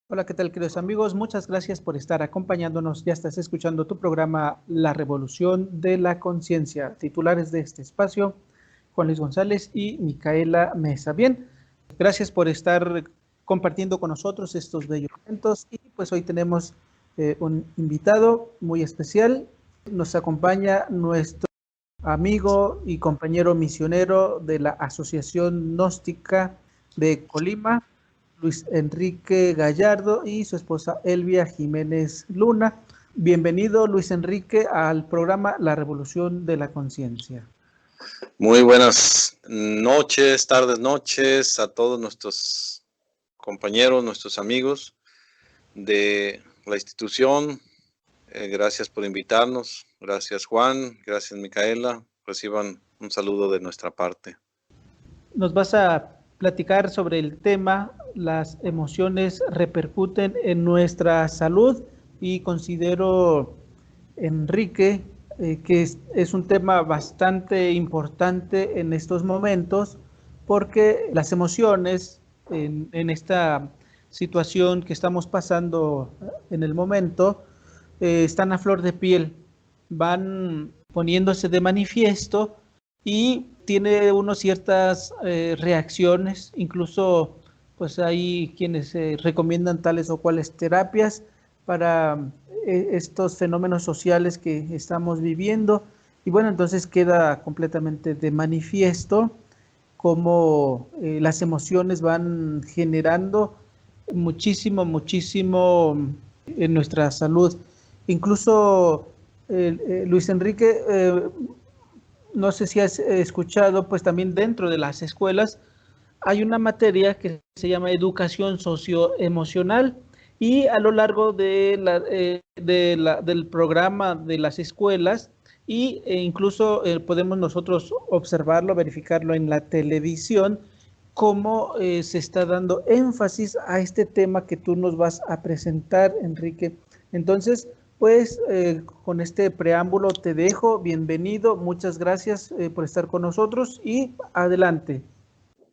Hola, ¿qué tal, queridos amigos? Muchas gracias por estar acompañándonos. Ya estás escuchando tu programa La Revolución de la Conciencia. Titulares de este espacio, Juan Luis González y Micaela Mesa. Bien, gracias por estar compartiendo con nosotros estos bellos momentos. Y pues hoy tenemos un invitado muy especial. Nos acompaña nuestro amigo y compañero misionero de la Asociación Gnóstica de Colima, Luis Enrique Gallardo, y su esposa Elvia Jiménez Luna. Bienvenido, Luis Enrique, al programa La Revolución de la Conciencia. Muy buenas noches, tardes, noches a todos nuestros compañeros, nuestros amigos de la institución. Gracias por invitarnos. Gracias, Juan. Gracias, Micaela. Reciban un saludo de nuestra parte. Nos vas a platicar sobre el tema: las emociones repercuten en nuestra salud, y considero, Enrique, que es un tema bastante importante en estos momentos, porque las emociones en esta situación que estamos pasando en el momento están a flor de piel, van poniéndose de manifiesto, y tiene uno ciertas reacciones. Incluso pues hay quienes recomiendan tales o cuales terapias para estos fenómenos sociales que estamos viviendo. Y bueno, entonces queda completamente de manifiesto cómo las emociones van generando muchísimo en nuestra salud. Incluso, Luis Enrique, no sé si has escuchado, pues también dentro de las escuelas hay una materia que se llama educación socioemocional, y a lo largo del programa de las escuelas, incluso podemos nosotros observarlo, verificarlo en la televisión, cómo se está dando énfasis a este tema que tú nos vas a presentar, Enrique. Entonces, pues con este preámbulo te dejo. Bienvenido, muchas gracias por estar con nosotros, y adelante.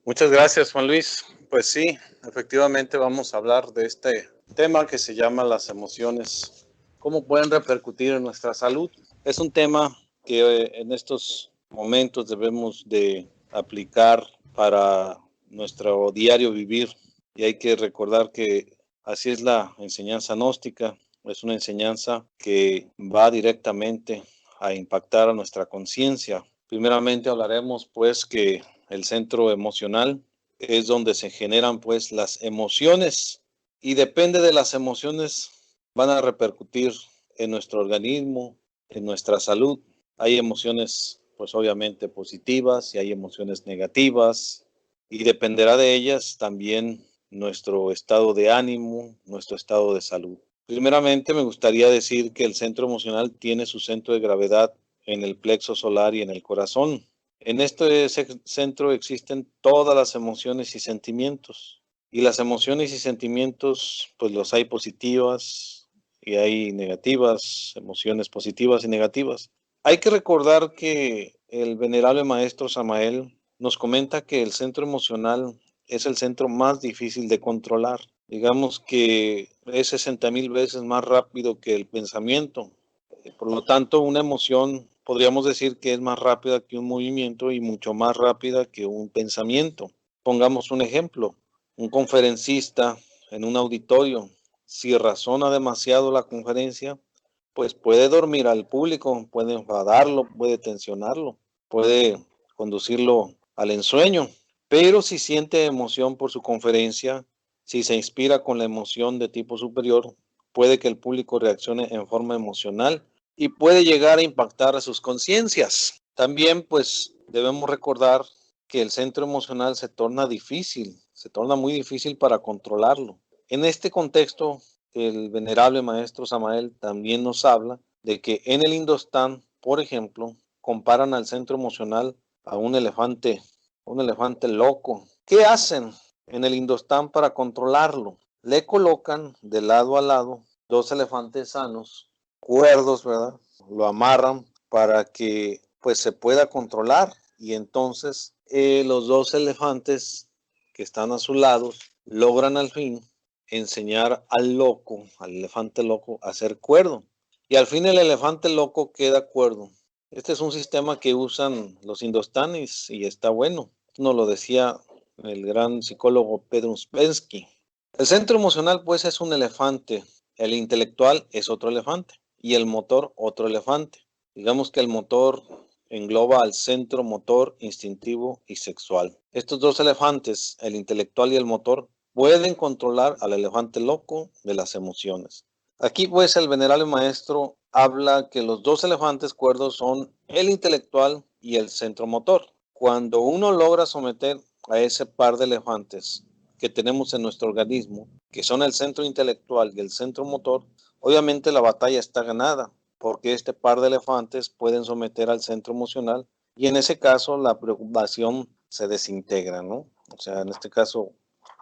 Muchas gracias, Juan Luis. Pues sí, efectivamente vamos a hablar de este tema que se llama las emociones, cómo pueden repercutir en nuestra salud. Es un tema que en estos momentos debemos de aplicar para nuestro diario vivir, y hay que recordar que así es la enseñanza gnóstica. Es una enseñanza que va directamente a impactar a nuestra conciencia. Primeramente hablaremos pues que el centro emocional es donde se generan pues las emociones, y depende de las emociones van a repercutir en nuestro organismo, en nuestra salud. Hay emociones pues obviamente positivas y hay emociones negativas, y dependerá de ellas también nuestro estado de ánimo, nuestro estado de salud. Primeramente me gustaría decir que el centro emocional tiene su centro de gravedad en el plexo solar y en el corazón. En este centro existen todas las emociones y sentimientos. Y las emociones y sentimientos, pues los hay positivas y hay negativas, emociones positivas y negativas. Hay que recordar que el venerable maestro Samael nos comenta que el centro emocional es el centro más difícil de controlar. Digamos que es 60,000 veces más rápido que el pensamiento. Por lo tanto, una emoción podríamos decir que es más rápida que un movimiento y mucho más rápida que un pensamiento. Pongamos un ejemplo. Un conferencista en un auditorio, si razona demasiado la conferencia, pues puede dormir al público, puede enfadarlo, puede tensionarlo, puede conducirlo al ensueño. Pero si siente emoción por su conferencia, si se inspira con la emoción de tipo superior, puede que el público reaccione en forma emocional y puede llegar a impactar a sus conciencias. También pues debemos recordar que el centro emocional se torna muy difícil para controlarlo. En este contexto, el venerable maestro Samael también nos habla de que en el Indostán, por ejemplo, comparan al centro emocional a un elefante loco. ¿Qué hacen en el Indostán para controlarlo? Le colocan de lado a lado 2 elefantes sanos, cuerdos, ¿verdad? Lo amarran para que pues se pueda controlar, y entonces los 2 elefantes que están a su lado logran al fin enseñar al loco, al elefante loco, a ser cuerdo. Y al fin el elefante loco queda cuerdo. Este es un sistema que usan los indostanes y está bueno. Nos lo decía el gran psicólogo Pedro Uspensky. El centro emocional pues es un elefante, el intelectual es otro elefante y el motor otro elefante. Digamos que el motor engloba al centro motor, instintivo y sexual. Estos dos elefantes, el intelectual y el motor, pueden controlar al elefante loco de las emociones. Aquí pues el venerable maestro habla que los dos elefantes cuerdos son el intelectual y el centro motor. Cuando uno logra someter a ese par de elefantes que tenemos en nuestro organismo, que son el centro intelectual y el centro motor, obviamente la batalla está ganada, porque este par de elefantes pueden someter al centro emocional y en ese caso la preocupación se desintegra, ¿no? O sea, en este caso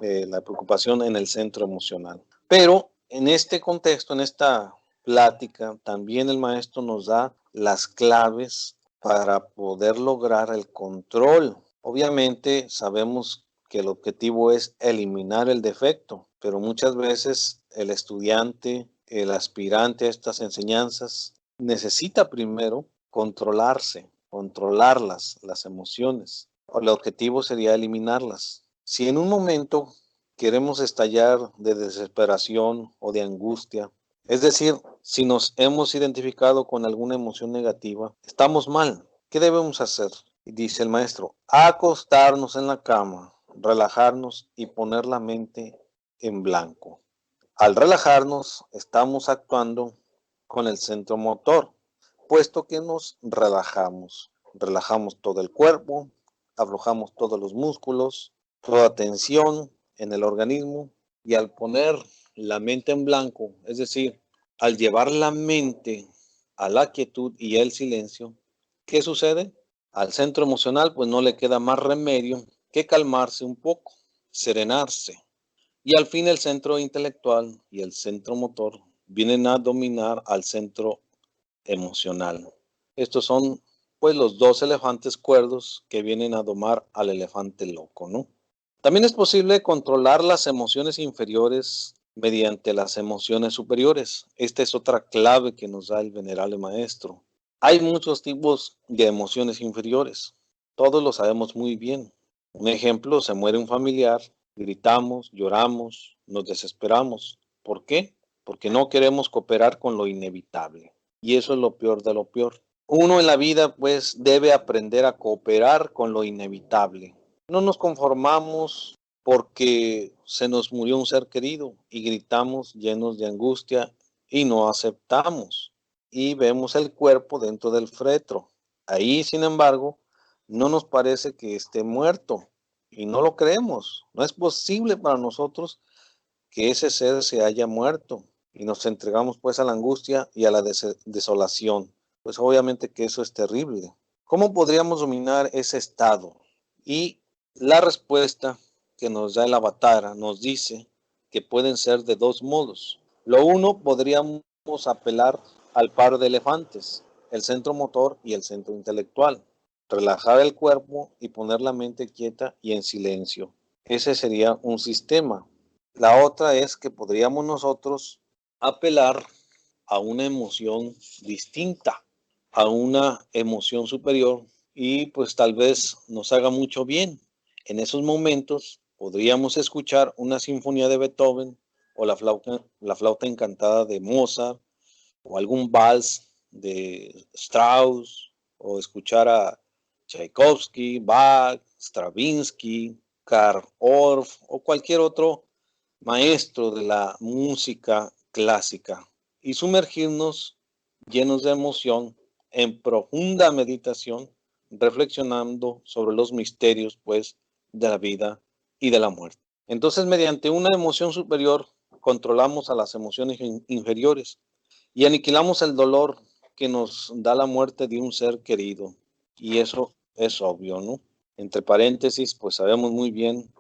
la preocupación en el centro emocional. Pero en este contexto, en esta plática, también el maestro nos da las claves para poder lograr el control. Obviamente sabemos que el objetivo es eliminar el defecto, pero muchas veces el estudiante, el aspirante a estas enseñanzas, necesita primero controlarse, controlarlas, las emociones. El objetivo sería eliminarlas. Si en un momento queremos estallar de desesperación o de angustia, es decir, si nos hemos identificado con alguna emoción negativa, estamos mal. ¿Qué debemos hacer? Dice el maestro, acostarnos en la cama, relajarnos y poner la mente en blanco. Al relajarnos, estamos actuando con el centro motor, puesto que nos relajamos. Relajamos todo el cuerpo, aflojamos todos los músculos, toda tensión en el organismo y al poner la mente en blanco, es decir, al llevar la mente a la quietud y el silencio, ¿qué sucede? Al centro emocional pues no le queda más remedio que calmarse un poco, serenarse. Y al fin el centro intelectual y el centro motor vienen a dominar al centro emocional. Estos son pues los dos elefantes cuerdos que vienen a domar al elefante loco, ¿no? También es posible controlar las emociones inferiores mediante las emociones superiores. Esta es otra clave que nos da el venerable maestro. Hay muchos tipos de emociones inferiores. Todos lo sabemos muy bien. Un ejemplo, se muere un familiar, gritamos, lloramos, nos desesperamos. ¿Por qué? Porque no queremos cooperar con lo inevitable. Y eso es lo peor de lo peor. Uno en la vida pues debe aprender a cooperar con lo inevitable. No nos conformamos porque se nos murió un ser querido y gritamos llenos de angustia y no aceptamos y vemos el cuerpo dentro del féretro. Ahí, sin embargo, no nos parece que esté muerto y no lo creemos. No es posible para nosotros que ese ser se haya muerto y nos entregamos pues a la angustia y a la desolación. Pues obviamente que eso es terrible. ¿Cómo podríamos dominar ese estado? Y la respuesta que nos da el avatar nos dice que pueden ser de dos modos. Lo uno, podríamos apelar al par de elefantes, el centro motor y el centro intelectual. Relajar el cuerpo y poner la mente quieta y en silencio. Ese sería un sistema. La otra es que podríamos nosotros apelar a una emoción distinta, a una emoción superior y pues tal vez nos haga mucho bien. En esos momentos podríamos escuchar una sinfonía de Beethoven o la flauta encantada de Mozart o algún vals de Strauss o escuchar a Tchaikovsky, Bach, Stravinsky, Karl Orff o cualquier otro maestro de la música clásica y sumergirnos llenos de emoción en profunda meditación, reflexionando sobre los misterios pues de la vida y de la muerte. Entonces, mediante una emoción superior, controlamos a las emociones inferiores y aniquilamos el dolor que nos da la muerte de un ser querido. Y eso es obvio, ¿no? Entre paréntesis, pues sabemos muy bien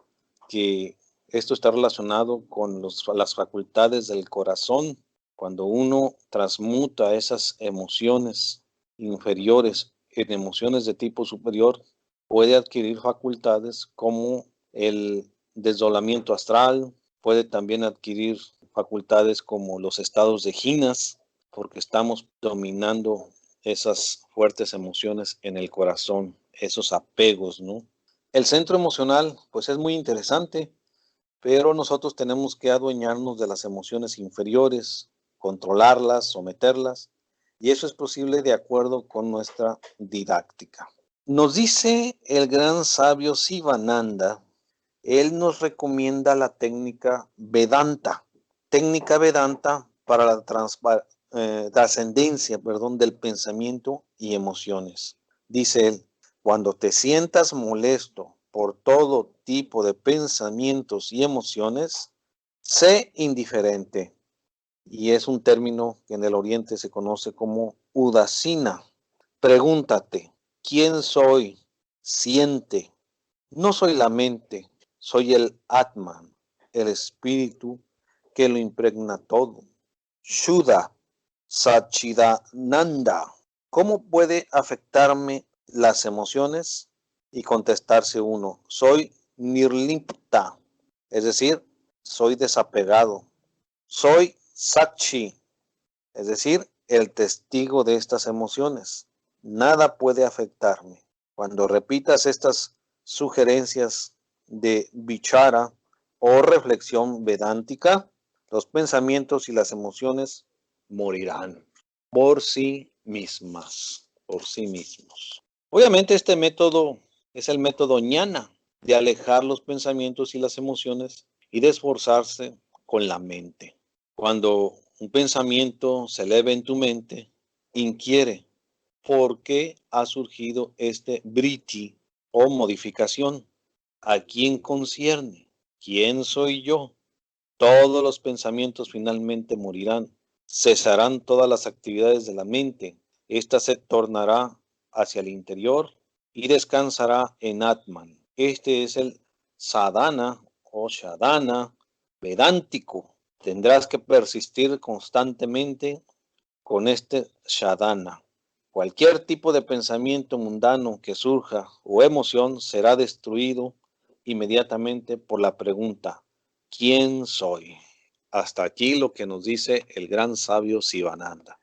que esto está relacionado con las facultades del corazón. Cuando uno transmuta esas emociones inferiores en emociones de tipo superior, puede adquirir facultades como el desdoblamiento astral, puede también adquirir facultades como los estados de ginas, porque estamos dominando esas fuertes emociones en el corazón, esos apegos, ¿no? El centro emocional, pues es muy interesante, pero nosotros tenemos que adueñarnos de las emociones inferiores, controlarlas, someterlas, y eso es posible de acuerdo con nuestra didáctica. Nos dice el gran sabio Sivananda, él nos recomienda la técnica Vedanta para la trascendencia, del pensamiento y emociones. Dice él, cuando te sientas molesto por todo tipo de pensamientos y emociones, sé indiferente. Y es un término que en el Oriente se conoce como udasina. Pregúntate, ¿quién soy? Siente. No soy la mente, soy el Atman, el espíritu que lo impregna todo. Shuddha, Satchidananda. ¿Cómo puede afectarme las emociones? Y contestarse uno, soy nirlipta, es decir, soy desapegado. Soy Sakshi, es decir, el testigo de estas emociones. Nada puede afectarme. Cuando repitas estas sugerencias de vichara o reflexión vedántica, los pensamientos y las emociones morirán por sí mismas, por sí mismos. Obviamente este método es el método ñana de alejar los pensamientos y las emociones y de esforzarse con la mente. Cuando un pensamiento se eleva en tu mente, inquiere por qué ha surgido este vritti o modificación. ¿A quién concierne? ¿Quién soy yo? Todos los pensamientos finalmente morirán. Cesarán todas las actividades de la mente. Esta se tornará hacia el interior y descansará en Atman. Este es el sadhana o shadana vedántico. Tendrás que persistir constantemente con este shadana. Cualquier tipo de pensamiento mundano que surja o emoción será destruido inmediatamente por la pregunta, ¿quién soy? Hasta aquí lo que nos dice el gran sabio Sivananda.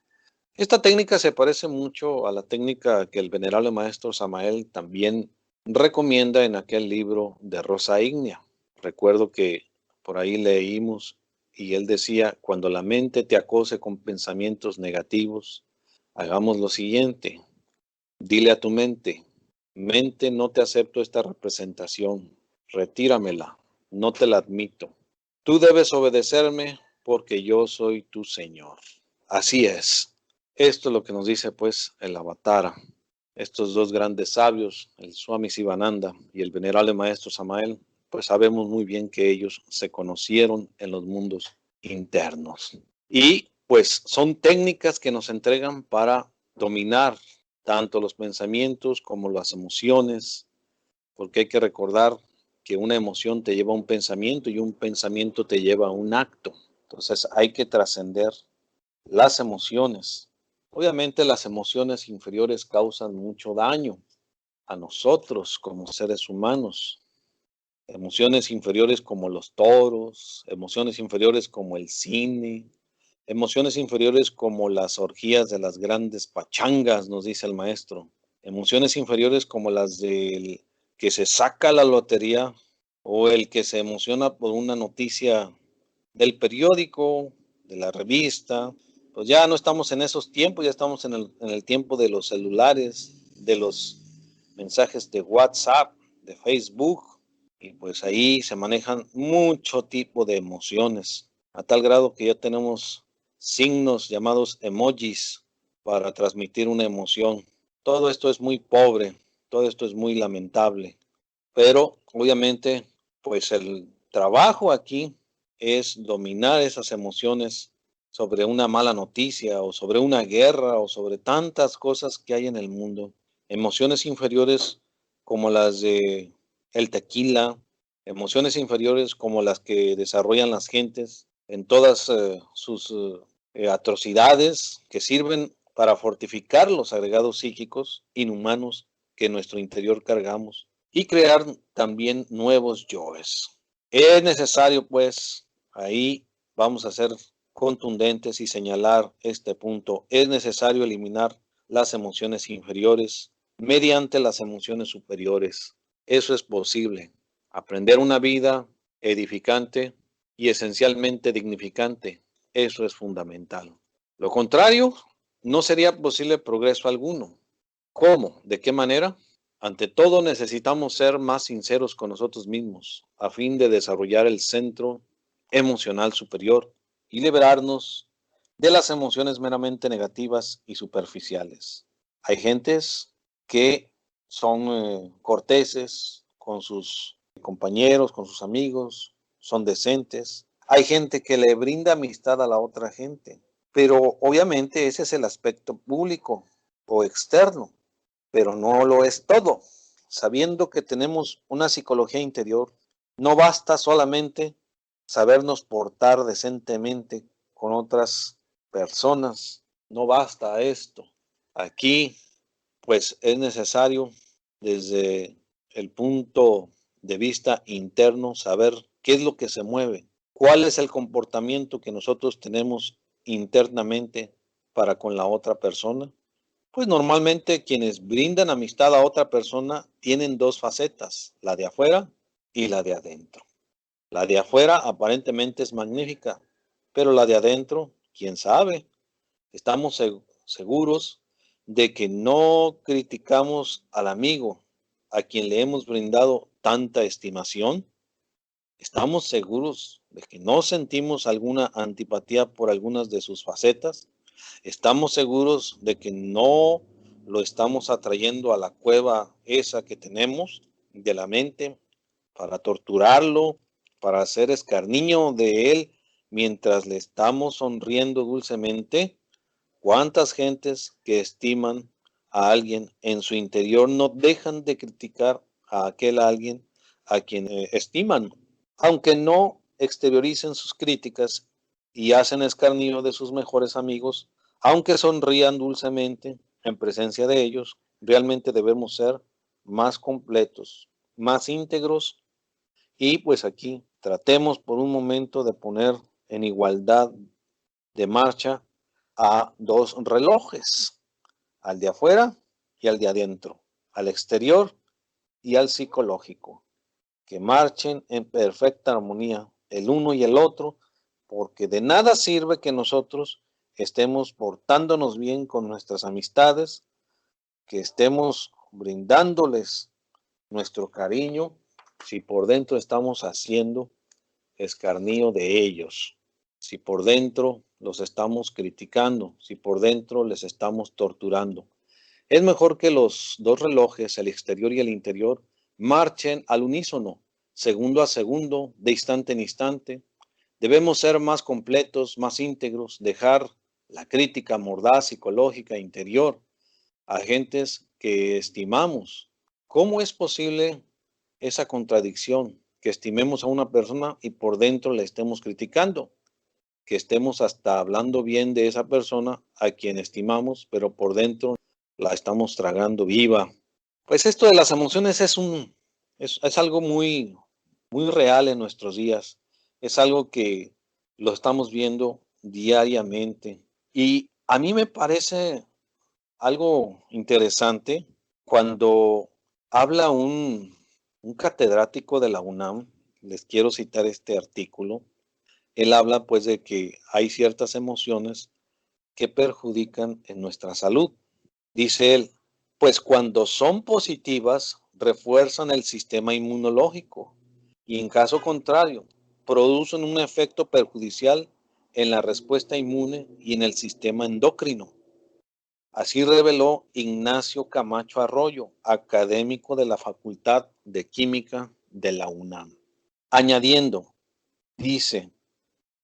Esta técnica se parece mucho a la técnica que el venerable maestro Samael también recomienda en aquel libro de Rosa Ígnea. Recuerdo que por ahí leímos y él decía, cuando la mente te acose con pensamientos negativos, hagamos lo siguiente, dile a tu mente, mente, no te acepto esta representación, retíramela, no te la admito. Tú debes obedecerme porque yo soy tu Señor. Así es. Esto es lo que nos dice pues el Avatara. Estos dos grandes sabios, el Swami Sivananda y el venerable maestro Samael, pues sabemos muy bien que ellos se conocieron en los mundos internos. Y pues son técnicas que nos entregan para dominar tanto los pensamientos como las emociones, porque hay que recordar que una emoción te lleva a un pensamiento y un pensamiento te lleva a un acto. Entonces hay que trascender las emociones. Obviamente las emociones inferiores causan mucho daño a nosotros como seres humanos. Emociones inferiores como los toros, emociones inferiores como el cine, emociones inferiores como las orgías de las grandes pachangas, nos dice el maestro. Emociones inferiores como las del que se saca la lotería o el que se emociona por una noticia del periódico, de la revista. Pues ya no estamos en esos tiempos, ya estamos en el tiempo de los celulares, de los mensajes de WhatsApp, de Facebook, y pues ahí se manejan mucho tipo de emociones, a tal grado que ya tenemos signos llamados emojis para transmitir una emoción. Todo esto es muy pobre, todo esto es muy lamentable, pero obviamente pues el trabajo aquí es dominar esas emociones sobre una mala noticia o sobre una guerra o sobre tantas cosas que hay en el mundo. Emociones inferiores como las de el tequila, emociones inferiores como las que desarrollan las gentes en todas sus atrocidades que sirven para fortificar los agregados psíquicos inhumanos que en nuestro interior cargamos y crear también nuevos yoes. Es necesario, pues, Ahí vamos a ser contundentes y señalar este punto. Es necesario eliminar las emociones inferiores mediante las emociones superiores. Eso es posible. Aprender una vida edificante y esencialmente dignificante. Eso es fundamental. Lo contrario, no sería posible progreso alguno. ¿Cómo? ¿De qué manera? Ante todo, necesitamos ser más sinceros con nosotros mismos a fin de desarrollar el centro emocional superior y liberarnos de las emociones meramente negativas y superficiales. Hay gentes que son corteses con sus compañeros, con sus amigos, son decentes. Hay gente que le brinda amistad a la otra gente, pero obviamente ese es el aspecto público o externo, pero no lo es todo. Sabiendo que tenemos una psicología interior, no basta solamente sabernos portar decentemente con otras personas, no basta esto. Aquí, pues es necesario desde el punto de vista interno saber qué es lo que se mueve, cuál es el comportamiento que nosotros tenemos internamente para con la otra persona. Pues normalmente quienes brindan amistad a otra persona tienen dos facetas, la de afuera y la de adentro. La de afuera aparentemente es magnífica, pero la de adentro, quién sabe. Estamos seguros de que no criticamos al amigo a quien le hemos brindado tanta estimación. Estamos seguros de que no sentimos alguna antipatía por algunas de sus facetas. Estamos seguros de que no lo estamos atrayendo a la cueva esa que tenemos de la mente para torturarlo, para hacer escarnio de él mientras le estamos sonriendo dulcemente. ¿Cuántas gentes que estiman a alguien en su interior no dejan de criticar a aquel alguien a quien estiman? Aunque no exterioricen sus críticas y hacen escarnio de sus mejores amigos, aunque sonrían dulcemente en presencia de ellos, realmente debemos ser más completos, más íntegros y pues aquí tratemos por un momento de poner en igualdad de marcha a dos relojes, al de afuera y al de adentro, al exterior y al psicológico, que marchen en perfecta armonía el uno y el otro, porque de nada sirve que nosotros estemos portándonos bien con nuestras amistades, que estemos brindándoles nuestro cariño, si por dentro estamos haciendo escarnio de ellos, si por dentro los estamos criticando, si por dentro les estamos torturando. Es mejor que los dos relojes, el exterior y el interior, marchen al unísono, segundo a segundo, de instante en instante. Debemos ser más completos, más íntegros, dejar la crítica mordaz psicológica interior a gentes que estimamos. ¿Cómo es posible esa contradicción? Que estimemos a una persona y por dentro la estemos criticando, que estemos hasta hablando bien de esa persona a quien estimamos, pero por dentro la estamos tragando viva. Pues esto de las emociones es algo muy real en nuestros días. Es algo que lo estamos viendo diariamente. Y a mí me parece algo interesante cuando habla un catedrático de la UNAM. Les quiero citar este artículo. Él habla pues de que hay ciertas emociones que perjudican en nuestra salud. Dice él, pues cuando son positivas, refuerzan el sistema inmunológico y en caso contrario, producen un efecto perjudicial en la respuesta inmune y en el sistema endocrino. Así reveló Ignacio Camacho Arroyo, académico de la Facultad de Química de la UNAM. Añadiendo, dice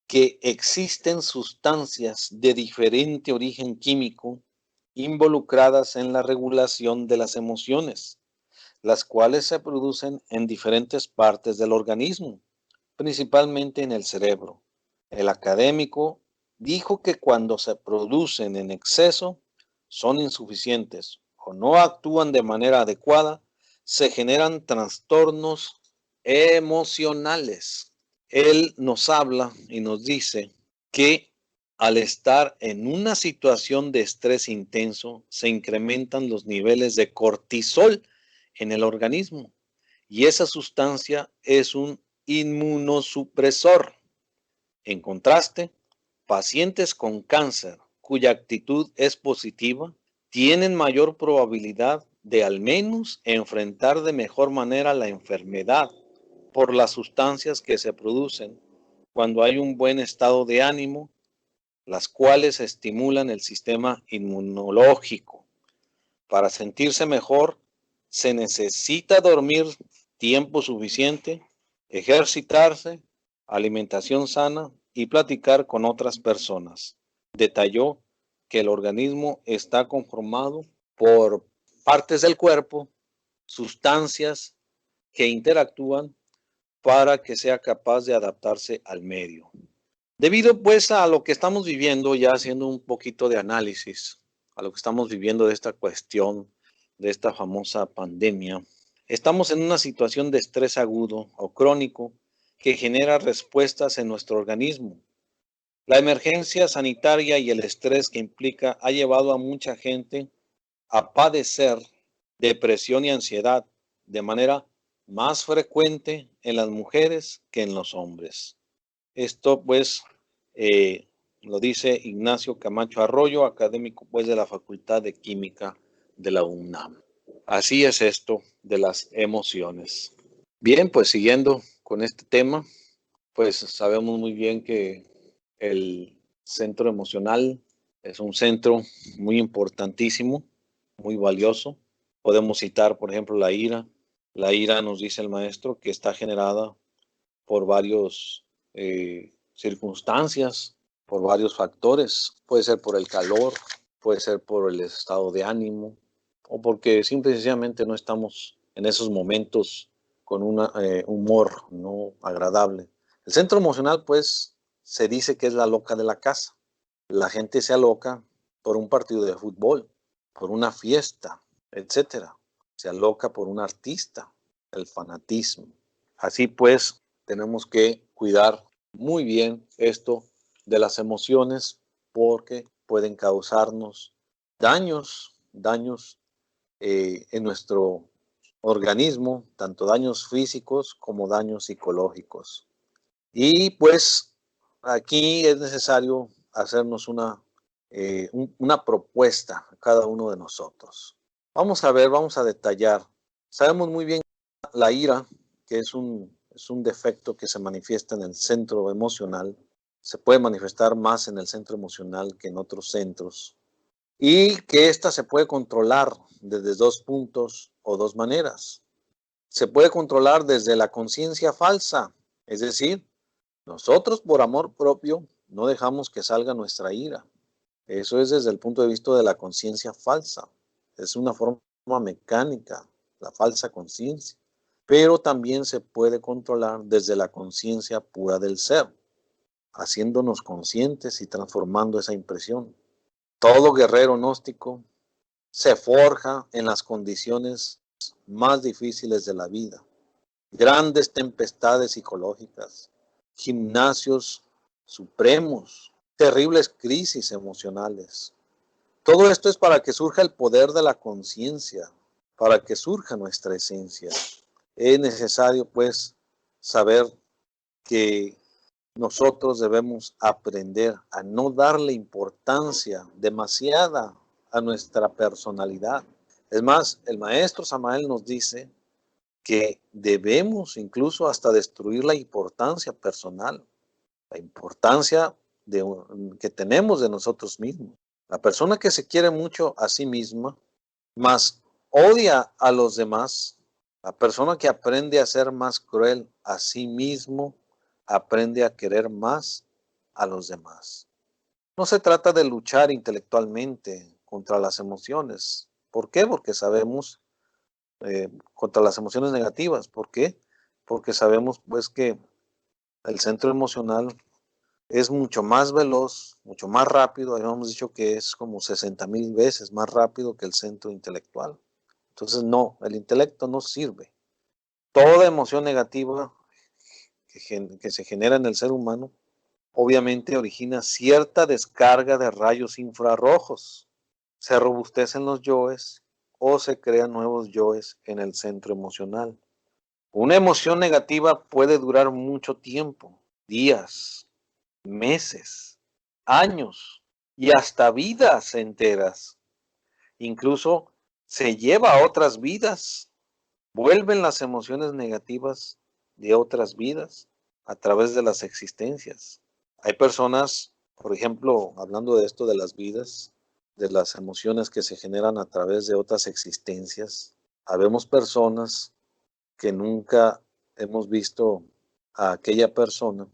que existen sustancias de diferente origen químico involucradas en la regulación de las emociones, las cuales se producen en diferentes partes del organismo, principalmente en el cerebro. El académico dijo que cuando se producen en exceso, son insuficientes o no actúan de manera adecuada, se generan trastornos emocionales. él nos habla y nos dice que al estar en una situación de estrés intenso, se incrementan los niveles de cortisol en el organismo y esa sustancia es un inmunosupresor. En contraste, pacientes con cáncer cuya actitud es positiva tienen mayor probabilidad de al menos enfrentar de mejor manera la enfermedad por las sustancias que se producen cuando hay un buen estado de ánimo, las cuales estimulan el sistema inmunológico. Para sentirse mejor, se necesita dormir tiempo suficiente, ejercitarse, alimentación sana y platicar con otras personas. Detalló que el organismo está conformado por partes del cuerpo, sustancias que interactúan para que sea capaz de adaptarse al medio. Debido pues a lo que estamos viviendo, ya haciendo un poquito de análisis, a lo que estamos viviendo de esta cuestión, de esta famosa pandemia, estamos en una situación de estrés agudo o crónico que genera respuestas en nuestro organismo. La emergencia sanitaria y el estrés que implica ha llevado a mucha gente a padecer depresión y ansiedad de manera más frecuente en las mujeres que en los hombres. Esto pues lo dice Ignacio Camacho Arroyo, académico pues de la Facultad de Química de la UNAM. Así es esto de las emociones. Bien, pues siguiendo con este tema, pues sabemos muy bien que el centro emocional es un centro muy importantísimo, muy valioso. Podemos citar, por ejemplo, la ira. La ira, nos dice el maestro, que está generada por varios circunstancias, por varios factores. Puede ser por el calor, puede ser por el estado de ánimo o porque simple y sencillamente no estamos en esos momentos con un humor no agradable. El centro emocional, pues, se dice que es la loca de la casa. La gente se aloca por un partido de fútbol, por una fiesta, etcétera. Se aloca por un artista, el fanatismo. Así pues, tenemos que cuidar muy bien esto de las emociones porque pueden causarnos daños en nuestro organismo, tanto daños físicos como daños psicológicos. Y pues aquí es necesario hacernos una propuesta a cada uno de nosotros. Vamos a ver, vamos a detallar. Sabemos muy bien la ira, que es un defecto que se manifiesta en el centro emocional, se puede manifestar más en el centro emocional que en otros centros, y que ésta se puede controlar desde dos puntos o dos maneras. Se puede controlar desde la conciencia falsa, es decir, nosotros por amor propio no dejamos que salga nuestra ira. Eso es desde el punto de vista de la conciencia falsa. Es una forma mecánica, la falsa conciencia. Pero también se puede controlar desde la conciencia pura del ser, haciéndonos conscientes y transformando esa impresión. Todo guerrero gnóstico se forja en las condiciones más difíciles de la vida. Grandes tempestades psicológicas, gimnasios supremos, terribles crisis emocionales. Todo esto es para que surja el poder de la conciencia, para que surja nuestra esencia. Es necesario, pues, saber que nosotros debemos aprender a no darle importancia demasiada a nuestra personalidad. Es más, el maestro Samael nos dice que debemos incluso hasta destruir la importancia personal, la importancia que tenemos de nosotros mismos. La persona que se quiere mucho a sí misma, más odia a los demás, la persona que aprende a ser más cruel a sí mismo, aprende a querer más a los demás. No se trata de luchar intelectualmente contra las emociones. ¿Por qué? Porque sabemos contra las emociones negativas. ¿Por qué? Porque sabemos pues que el centro emocional es mucho más veloz, mucho más rápido. Habíamos dicho que es como 60,000 veces más rápido que el centro intelectual. Entonces no, el intelecto no sirve. Toda emoción negativa que se genera en el ser humano, obviamente origina cierta descarga de rayos infrarrojos. Se robustecen los yoes o se crean nuevos yoes en el centro emocional. Una emoción negativa puede durar mucho tiempo, días, meses, años y hasta vidas enteras. Incluso se lleva a otras vidas. Vuelven las emociones negativas de otras vidas a través de las existencias. Hay personas, por ejemplo, hablando de esto de las vidas, de las emociones que se generan a través de otras existencias. Habemos personas que nunca hemos visto a aquella persona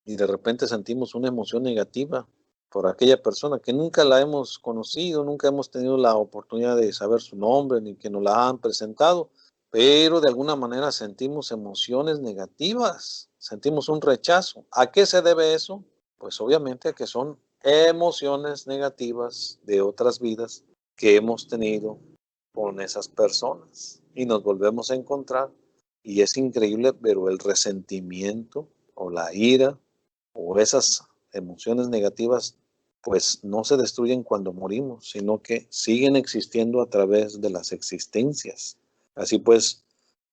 y de repente sentimos una emoción negativa por aquella persona que nunca la hemos conocido, nunca hemos tenido la oportunidad de saber su nombre ni que nos la han presentado, pero de alguna manera sentimos emociones negativas, sentimos un rechazo. ¿A qué se debe eso? Pues obviamente a que son emociones negativas de otras vidas que hemos tenido con esas personas y nos volvemos a encontrar y es increíble, pero el resentimiento o la ira o esas emociones negativas pues no se destruyen cuando morimos, sino que siguen existiendo a través de las existencias. Así pues,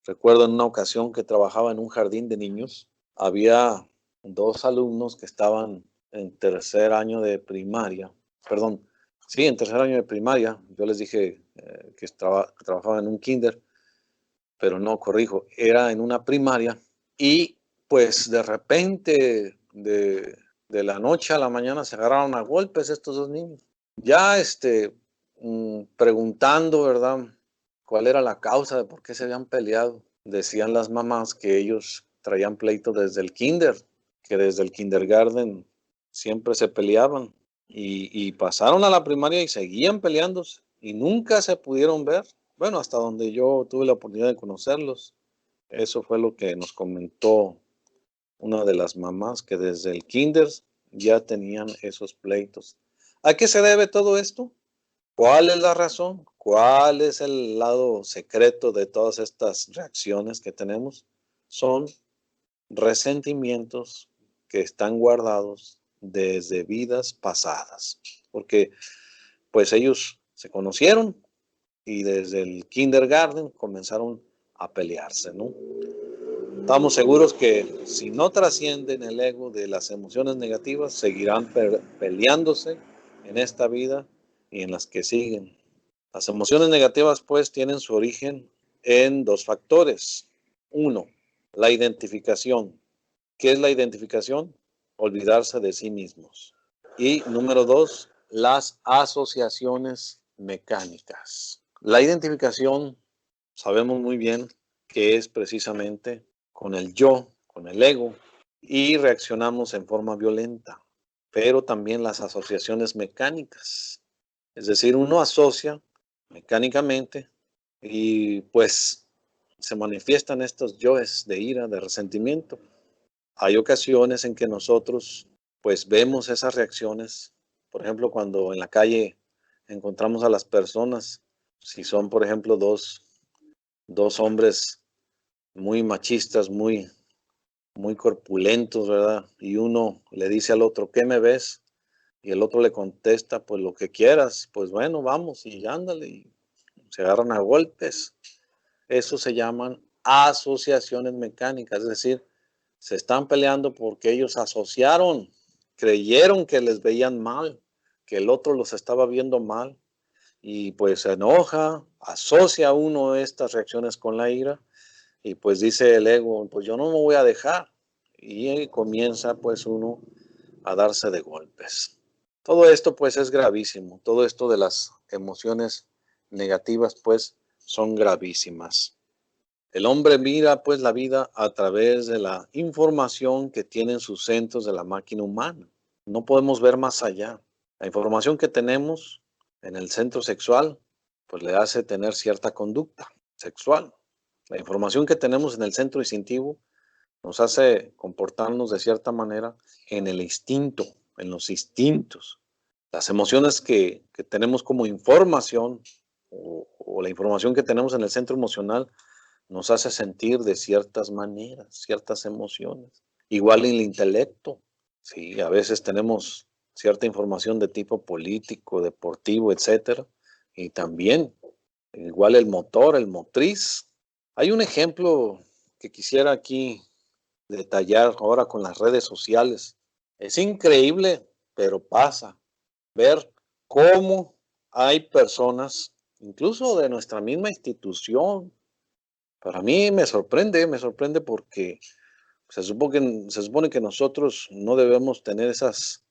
recuerdo en una ocasión que trabajaba en un jardín de niños, había 2 alumnos que estaban en tercer año de primaria, perdón, sí, en tercer año de primaria. Yo les dije que trabajaba en un kinder, pero no, corrijo, era en una primaria y pues de repente, de la noche a la mañana se agarraron a golpes estos 2 niños. Ya preguntando, ¿verdad? ¿Cuál era la causa de por qué se habían peleado? Decían las mamás que ellos traían pleito desde el kinder, que desde el kindergarten siempre se peleaban y pasaron a la primaria y seguían peleándose y nunca se pudieron ver. Bueno, hasta donde yo tuve la oportunidad de conocerlos. Eso fue lo que nos comentó una de las mamás, que desde el kinder ya tenían esos pleitos. ¿A qué se debe todo esto? ¿Cuál es la razón? ¿Cuál es el lado secreto de todas estas reacciones que tenemos? Son resentimientos que están guardados desde vidas pasadas, porque pues ellos se conocieron y desde el kindergarten comenzaron a pelearse, ¿no? Estamos seguros que si no trascienden el ego de las emociones negativas, seguirán peleándose en esta vida y en las que siguen. Las emociones negativas, pues, tienen su origen en 2 factores. 1, la identificación. ¿Qué es la identificación? Olvidarse de sí mismos. Y número 2, las asociaciones mecánicas. La identificación, sabemos muy bien que es precisamente con el yo, con el ego, y reaccionamos en forma violenta, pero también las asociaciones mecánicas. Es decir, uno asocia mecánicamente y pues se manifiestan estos yoes de ira, de resentimiento. Hay ocasiones en que nosotros pues vemos esas reacciones, por ejemplo, cuando en la calle encontramos a las personas, si son, por ejemplo, dos hombres muy machistas, muy corpulentos, ¿verdad? Y uno le dice al otro, ¿qué me ves? Y el otro le contesta, pues lo que quieras, pues bueno, vamos y ándale, y se agarran a golpes. Eso se llaman asociaciones mecánicas, es decir, se están peleando porque ellos asociaron, creyeron que les veían mal, que el otro los estaba viendo mal, y pues se enoja, asocia uno estas reacciones con la ira, y pues dice el ego, pues yo no me voy a dejar, y comienza pues uno a darse de golpes. Todo esto pues es gravísimo, todo esto de las emociones negativas pues son gravísimas. El hombre mira pues la vida a través de la información que tienen sus centros de la máquina humana. No podemos ver más allá. La información que tenemos en el centro sexual pues le hace tener cierta conducta sexual. La información que tenemos en el centro instintivo nos hace comportarnos de cierta manera en el instinto, en los instintos. Las emociones que tenemos como información o la información que tenemos en el centro emocional nos hace sentir de ciertas maneras, ciertas emociones. Igual el intelecto, sí, a veces tenemos cierta información de tipo político, deportivo, etcétera, y también igual el motor, el motriz. Hay un ejemplo que quisiera aquí detallar ahora con las redes sociales. Es increíble, pero pasa, ver cómo hay personas, incluso de nuestra misma institución. Para mí me sorprende porque se supone que nosotros no debemos tener esas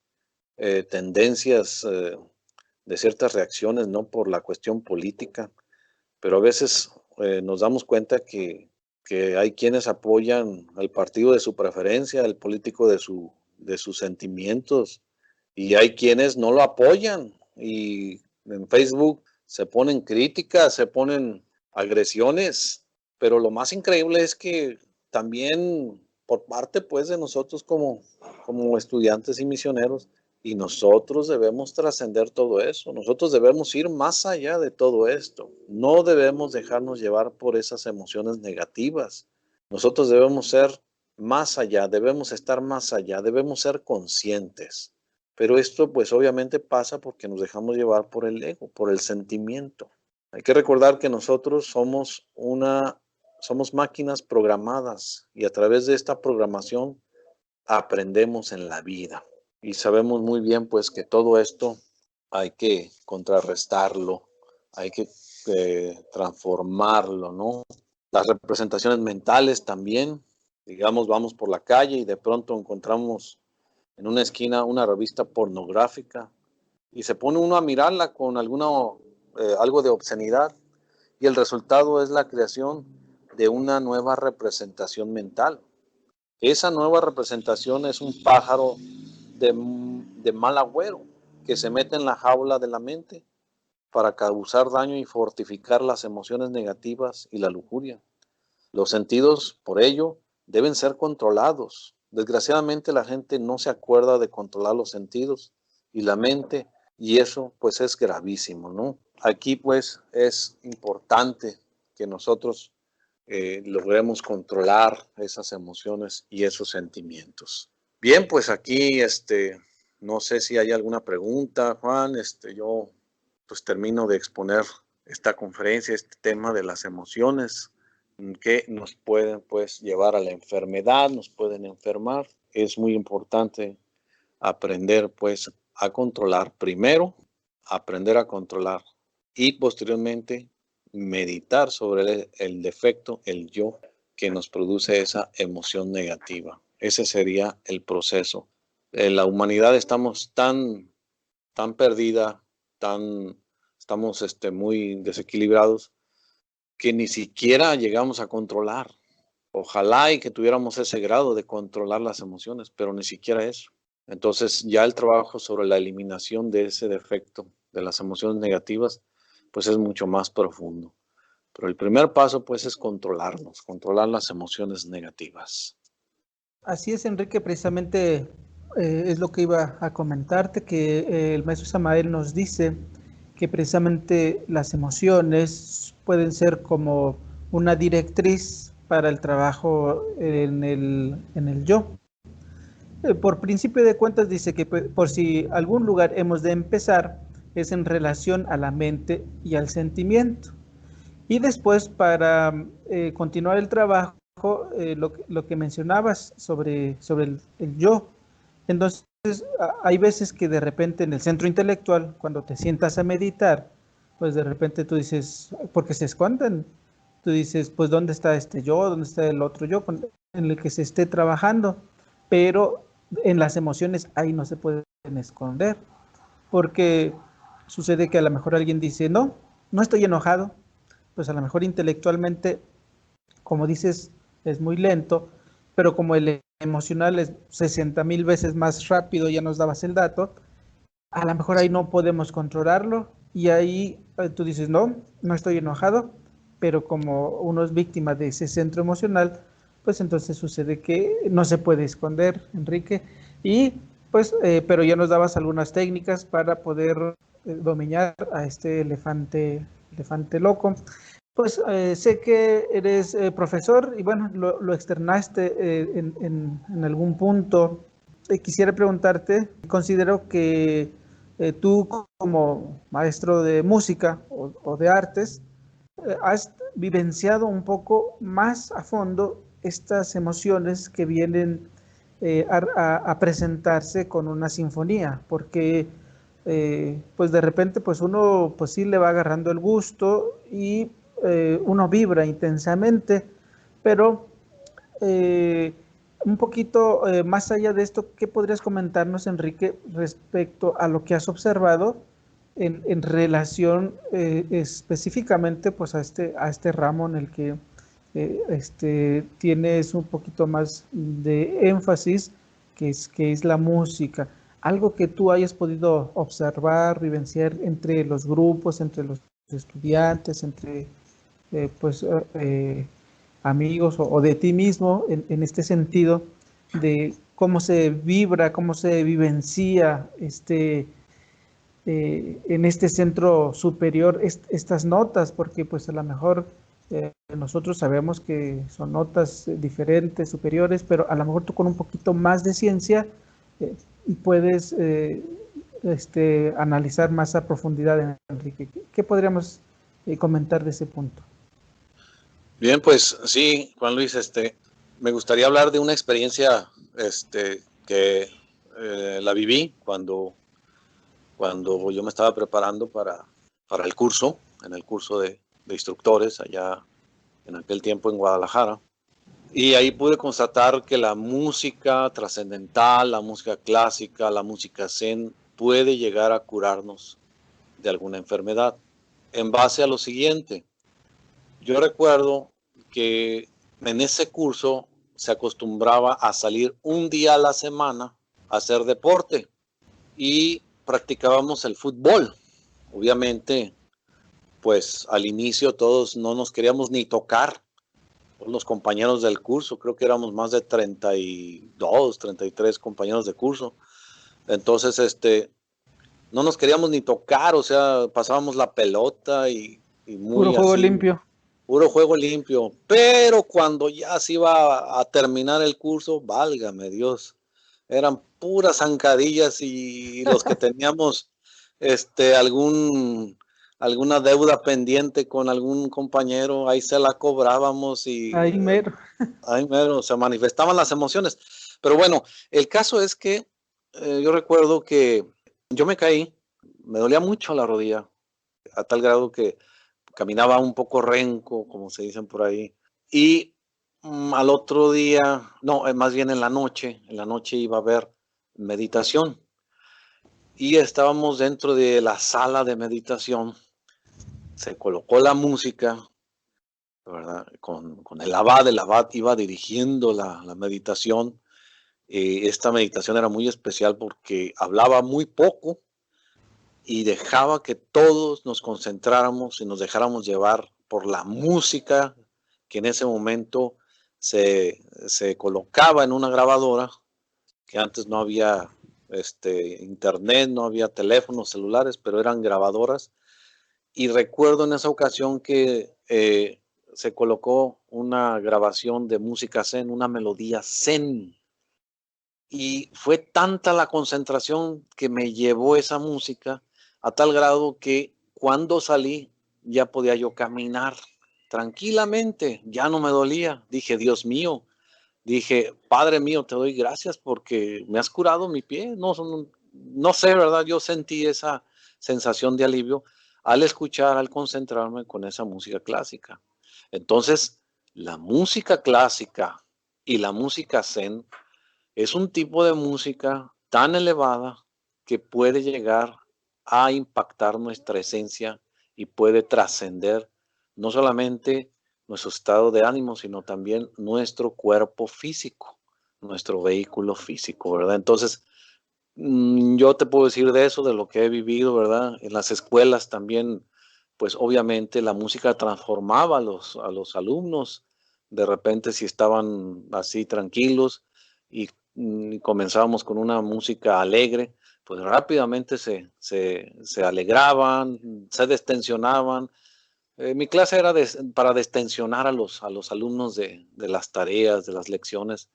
tendencias de ciertas reacciones, ¿no? Por la cuestión política, pero a veces nos damos cuenta que hay quienes apoyan al partido de su preferencia, al político de sus sentimientos, y hay quienes no lo apoyan. Y en Facebook se ponen críticas, se ponen agresiones, pero lo más increíble es que también por parte pues de nosotros como estudiantes y misioneros, y nosotros debemos trascender todo eso. Nosotros debemos ir más allá de todo esto. No debemos dejarnos llevar por esas emociones negativas. Nosotros debemos ser más allá, debemos estar más allá, debemos ser conscientes. Pero esto pues obviamente pasa porque nos dejamos llevar por el ego, por el sentimiento. Hay que recordar que nosotros somos máquinas programadas y a través de esta programación aprendemos en la vida. Y sabemos muy bien pues que todo esto hay que contrarrestarlo, hay que transformarlo, ¿no? Las representaciones mentales también, digamos, vamos por la calle y de pronto encontramos en una esquina una revista pornográfica y se pone uno a mirarla con algo de obscenidad y el resultado es la creación de una nueva representación mental. Esa nueva representación es un pájaro de mal agüero que se mete en la jaula de la mente para causar daño y fortificar las emociones negativas y la lujuria. Los sentidos, por ello, deben ser controlados. Desgraciadamente la gente no se acuerda de controlar los sentidos y la mente, y eso pues es gravísimo, ¿no? Aquí pues es importante que nosotros logremos controlar esas emociones y esos sentimientos. Bien, pues aquí no sé si hay alguna pregunta, Juan. Yo pues termino de exponer esta conferencia, este tema de las emociones que nos pueden pues llevar a la enfermedad, nos pueden enfermar. Es muy importante aprender pues a controlar primero, aprender a controlar y posteriormente meditar sobre el defecto, el yo que nos produce esa emoción negativa. Ese sería el proceso. En la humanidad estamos tan perdida, estamos muy desequilibrados que ni siquiera llegamos a controlar. Ojalá y que tuviéramos ese grado de controlar las emociones, pero ni siquiera eso. Entonces ya el trabajo sobre la eliminación de ese defecto de las emociones negativas, pues es mucho más profundo. Pero el primer paso pues es controlarnos, controlar las emociones negativas. Así es, Enrique, precisamente es lo que iba a comentarte, que el maestro Samael nos dice que precisamente las emociones pueden ser como una directriz para el trabajo en el yo. Por principio de cuentas dice que por si algún lugar hemos de empezar es en relación a la mente y al sentimiento. Y después para continuar el trabajo, lo que mencionabas sobre el yo. Entonces, hay veces que de repente en el centro intelectual, cuando te sientas a meditar, pues de repente tú dices, porque se esconden, tú dices, pues ¿dónde está este yo? ¿Dónde está el otro yo en el que se esté trabajando? Pero en las emociones ahí no se pueden esconder, porque sucede que a lo mejor alguien dice, no, no estoy enojado, pues a lo mejor intelectualmente, como dices, es muy lento, pero como el emocional es 60,000 veces más rápido, ya nos dabas el dato, a lo mejor ahí no podemos controlarlo y ahí tú dices, no, no estoy enojado, pero como uno es víctima de ese centro emocional, pues entonces sucede que no se puede esconder, Enrique, y pues, pero ya nos dabas algunas técnicas para poder dominar a este elefante loco. Pues sé que eres profesor y bueno, lo externaste en algún punto. Quisiera preguntarte, considero que tú como maestro de música o de artes, has vivenciado un poco más a fondo estas emociones que vienen a presentarse con una sinfonía, porque pues de repente pues uno pues sí le va agarrando el gusto y uno vibra intensamente, pero eh, un poquito más allá de esto, ¿qué podrías comentarnos, Enrique, respecto a lo que has observado en relación específicamente pues a este ramo en el que tienes un poquito más de énfasis, que es la música? Algo que tú hayas podido observar, vivenciar entre los grupos, entre los estudiantes, entre pues amigos o de ti mismo en este sentido de cómo se vibra, cómo se vivencia en este centro superior estas notas, porque pues a lo mejor nosotros sabemos que son notas diferentes, superiores, pero a lo mejor tú con un poquito más de ciencia eh, puedes analizar más a profundidad, Enrique. ¿Qué podríamos comentar de ese punto? Bien, pues sí, Juan Luis, me gustaría hablar de una experiencia, que la viví cuando yo me estaba preparando para el curso, en el curso de instructores allá en aquel tiempo en Guadalajara. Y ahí pude constatar que la música trascendental, la música clásica, la música zen puede llegar a curarnos de alguna enfermedad. En base a lo siguiente, yo recuerdo que en ese curso se acostumbraba a salir un día a la semana a hacer deporte y practicábamos el fútbol. Obviamente, pues al inicio todos no nos queríamos ni tocar, los compañeros del curso, creo que éramos más de 32, 33 compañeros de curso. Entonces, no nos queríamos ni tocar, o sea, pasábamos la pelota y Puro muy juego así, limpio. puro juego limpio. Pero cuando ya se iba a terminar el curso, válgame Dios, eran puras zancadillas y los que teníamos algún alguna deuda pendiente con algún compañero, ahí se la cobrábamos y Ahí mero. ahí mero se manifestaban las emociones. Pero bueno, el caso es que yo recuerdo que yo me caí, me dolía mucho la rodilla, a tal grado que caminaba un poco renco, como se dicen por ahí. Y al otro día, no, más bien en la noche iba a haber meditación. Y estábamos dentro de la sala de meditación. Se colocó la música, ¿verdad? Con el abad iba dirigiendo la meditación. Esta meditación era muy especial porque hablaba muy poco y dejaba que todos nos concentráramos y nos dejáramos llevar por la música que en ese momento se colocaba en una grabadora, que antes no había internet, no había teléfonos celulares, pero eran grabadoras. Y recuerdo en esa ocasión que se colocó una grabación de música zen, una melodía zen. Y fue tanta la concentración que me llevó esa música a tal grado que cuando salí ya podía yo caminar tranquilamente, ya no me dolía. Dije, Dios mío, dije, Padre mío, te doy gracias porque me has curado mi pie. No sé, ¿verdad? Yo sentí esa sensación de alivio al escuchar, al concentrarme con esa música clásica. Entonces, la música clásica y la música zen es un tipo de música tan elevada que puede llegar a impactar nuestra esencia y puede trascender no solamente nuestro estado de ánimo, sino también nuestro cuerpo físico, nuestro vehículo físico, ¿verdad? Entonces, yo te puedo decir de eso, de lo que he vivido, ¿verdad? En las escuelas también, pues obviamente la música transformaba a los alumnos. De repente, si estaban así tranquilos y comenzábamos con una música alegre, pues rápidamente se alegraban, se destensionaban, Mi clase era para destensionar a los alumnos de las tareas, de las lecciones.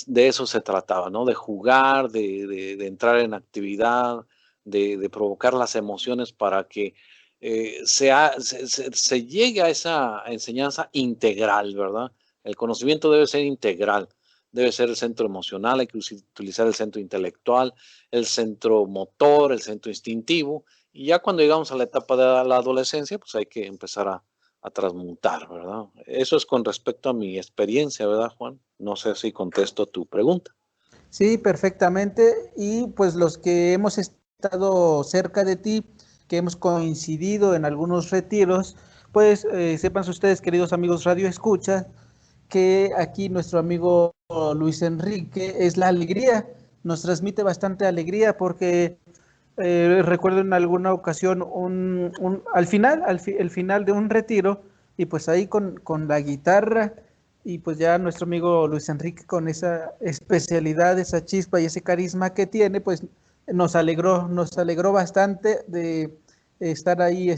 De eso se trataba, ¿no? De jugar, de entrar en actividad, de provocar las emociones para que se llegue a esa enseñanza integral, ¿verdad? El conocimiento debe ser integral, debe ser el centro emocional, hay que utilizar el centro intelectual, el centro motor, el centro instintivo, y ya cuando llegamos a la etapa de la adolescencia, pues hay que empezar a transmutar, ¿verdad? Eso es con respecto a mi experiencia, ¿verdad, Juan? No sé si contesto tu pregunta. Sí, perfectamente. Y pues los que hemos estado cerca de ti, que hemos coincidido en algunos retiros, pues sepan ustedes, queridos amigos Radio Escucha, que aquí nuestro amigo Luis Enrique es la alegría, nos transmite bastante alegría porque recuerdo en alguna ocasión el final de un retiro y pues ahí con la guitarra y pues ya nuestro amigo Luis Enrique con esa especialidad, esa chispa y ese carisma que tiene, pues nos alegró bastante de estar ahí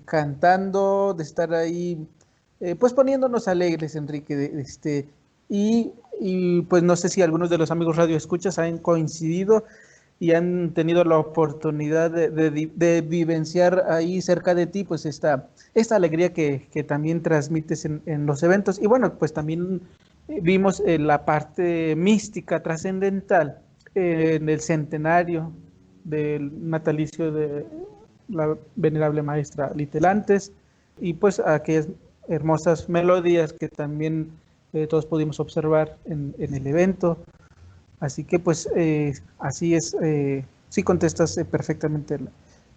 cantando, de estar ahí pues poniéndonos alegres, Enrique, y pues no sé si algunos de los amigos radio escuchas han coincidido y han tenido la oportunidad de vivenciar ahí cerca de ti, pues esta alegría que también transmites en los eventos. Y bueno, pues también vimos la parte mística, trascendental, en el centenario del natalicio de la venerable maestra Litelantes, y pues aquellas hermosas melodías que también todos pudimos observar en el evento. Así que pues así es, sí contestas perfectamente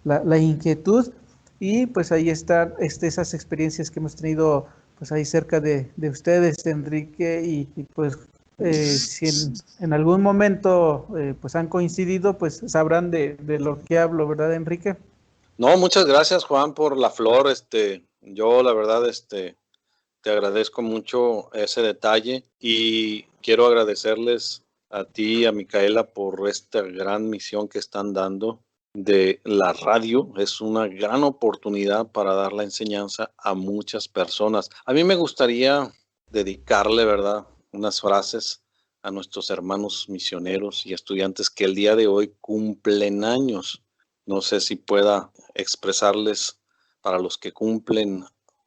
la inquietud y pues ahí están esas experiencias que hemos tenido pues ahí cerca de ustedes, Enrique, y pues si en algún momento pues han coincidido, pues sabrán de lo que hablo, ¿verdad, Enrique? No, muchas gracias, Juan, por la flor. Yo la verdad, te agradezco mucho ese detalle y quiero agradecerles a ti y a Micaela por esta gran misión que están dando de la radio. Es una gran oportunidad para dar la enseñanza a muchas personas. A mí me gustaría dedicarle, ¿verdad?, unas frases a nuestros hermanos misioneros y estudiantes que el día de hoy cumplen años. No sé si pueda expresarles para los que cumplen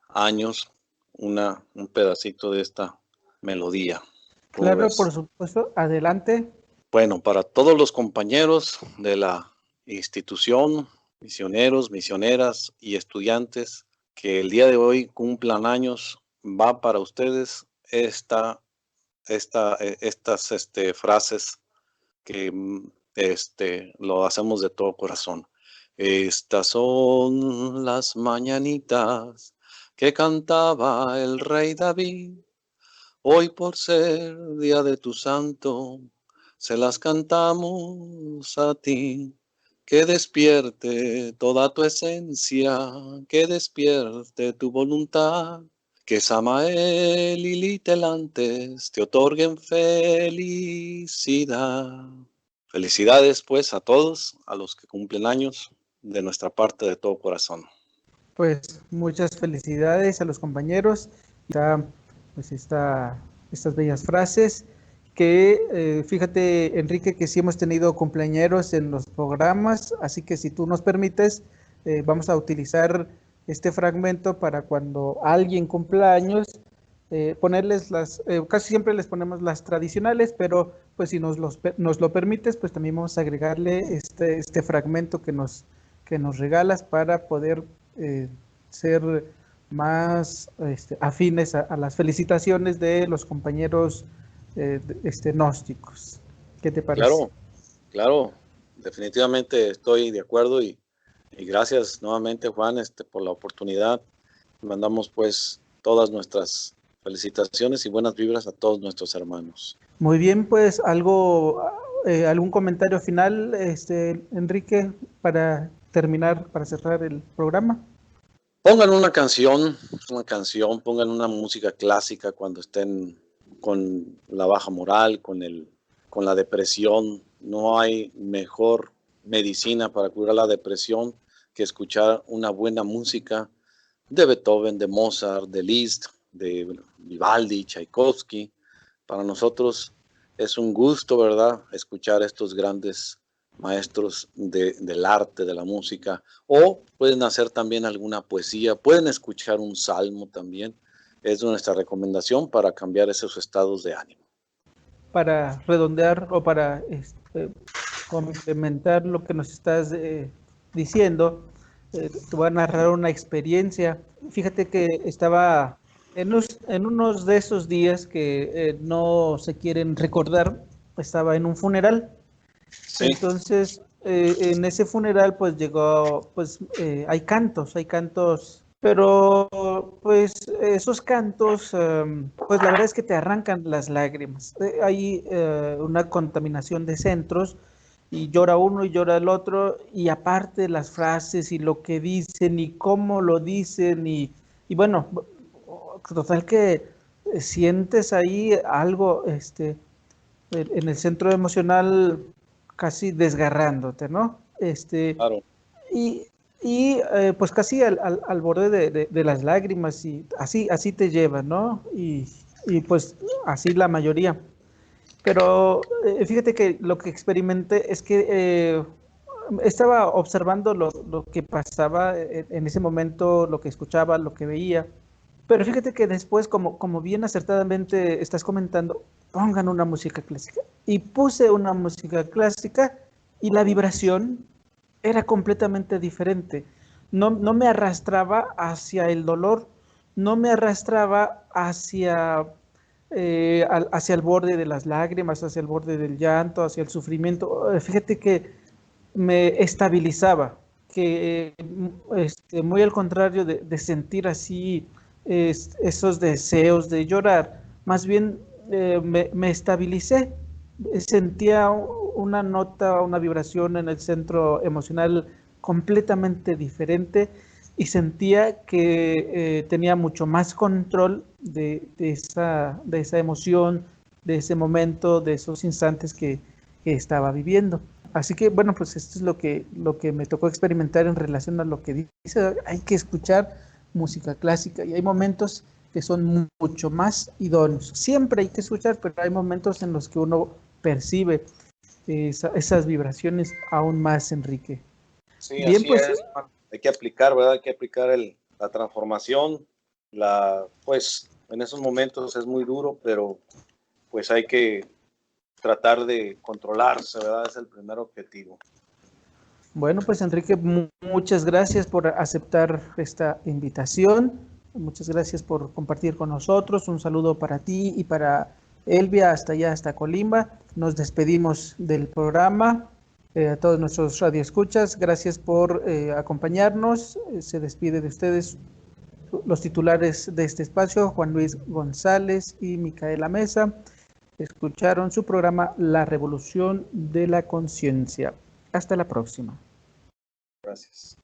años un pedacito de esta melodía. ¿Cómo Claro, por ves? supuesto, adelante. Bueno, para todos los compañeros de la institución, misioneros, misioneras y estudiantes que el día de hoy cumplan años, va para ustedes estas frases que lo hacemos de todo corazón. Estas son las mañanitas que cantaba el rey David. Hoy por ser día de tu santo, se las cantamos a ti. Que despierte toda tu esencia, que despierte tu voluntad, que Samael y Litelantes te otorguen felicidad. Felicidades pues a todos, a los que cumplen años, de nuestra parte de todo corazón. Pues muchas felicidades a los compañeros. Ya, pues estas bellas frases que fíjate, Enrique, que sí hemos tenido cumpleañeros en los programas, así que si tú nos permites, vamos a utilizar este fragmento para cuando alguien cumpla años, ponerles casi siempre les ponemos las tradicionales, pero pues si nos lo permites, pues también vamos a agregarle este fragmento que nos regalas para poder ser más afines a las felicitaciones de los compañeros gnósticos. ¿Qué te parece? Claro, claro, definitivamente estoy de acuerdo y gracias nuevamente, Juan, por la oportunidad. Mandamos pues todas nuestras felicitaciones y buenas vibras a todos nuestros hermanos. Muy bien, pues algún comentario final, Enrique, para terminar, para cerrar el programa. Pongan una canción, pongan una música clásica cuando estén con la baja moral, con la depresión. No hay mejor medicina para curar la depresión que escuchar una buena música de Beethoven, de Mozart, de Liszt, de Vivaldi, Tchaikovsky. Para nosotros es un gusto, ¿verdad?, escuchar estos grandes maestros del arte, de la música, o pueden hacer también alguna poesía, pueden escuchar un salmo también. Es nuestra recomendación para cambiar esos estados de ánimo. Para redondear o para complementar lo que nos estás diciendo, te voy a narrar una experiencia. Fíjate que estaba en unos de esos días que no se quieren recordar, estaba en un funeral. Sí. Entonces, en ese funeral, pues llegó, pues hay cantos, pero pues esos cantos, pues la verdad es que te arrancan las lágrimas. Hay una contaminación de centros y llora uno y llora el otro, y aparte las frases y lo que dicen y cómo lo dicen, y bueno, total que sientes ahí algo, en el centro emocional casi desgarrándote, ¿no? Claro. Y, pues casi al borde de las lágrimas, y así te lleva, ¿no? Y pues así la mayoría. Pero fíjate que lo que experimenté es que estaba observando lo que pasaba en ese momento, lo que escuchaba, lo que veía. Pero fíjate que después, como bien acertadamente estás comentando, pongan una música clásica. Y puse una música clásica y la vibración era completamente diferente. No me arrastraba hacia el dolor, no me arrastraba hacia el borde de las lágrimas, hacia el borde del llanto, hacia el sufrimiento. Fíjate que me estabilizaba, que muy al contrario de sentir así esos deseos de llorar, más bien me estabilicé, sentía una nota, una vibración en el centro emocional completamente diferente, y sentía que tenía mucho más control de esa emoción, de ese momento, de esos instantes que estaba viviendo. Así que bueno, pues esto es lo que me tocó experimentar en relación a lo que dice. Hay que escuchar música clásica y hay momentos que son mucho más idóneos. Siempre hay que escuchar, pero hay momentos en los que uno percibe esas vibraciones aún más, Enrique. Sí, Bien, así pues es. Hay que aplicar, ¿verdad? Hay que aplicar la transformación. Pues en esos momentos es muy duro, pero pues hay que tratar de controlarse, ¿verdad? Es el primer objetivo. bueno, pues Enrique, muchas gracias por aceptar esta invitación. Muchas gracias por compartir con nosotros. Un saludo para ti y para Elvia, hasta allá, hasta Colimba. Nos despedimos del programa. A todos nuestros radioescuchas, gracias por acompañarnos. Se despide de ustedes los titulares de este espacio, Juan Luis González y Micaela Mesa. Escucharon su programa La Revolución de la Conciencia. Hasta la próxima. Gracias.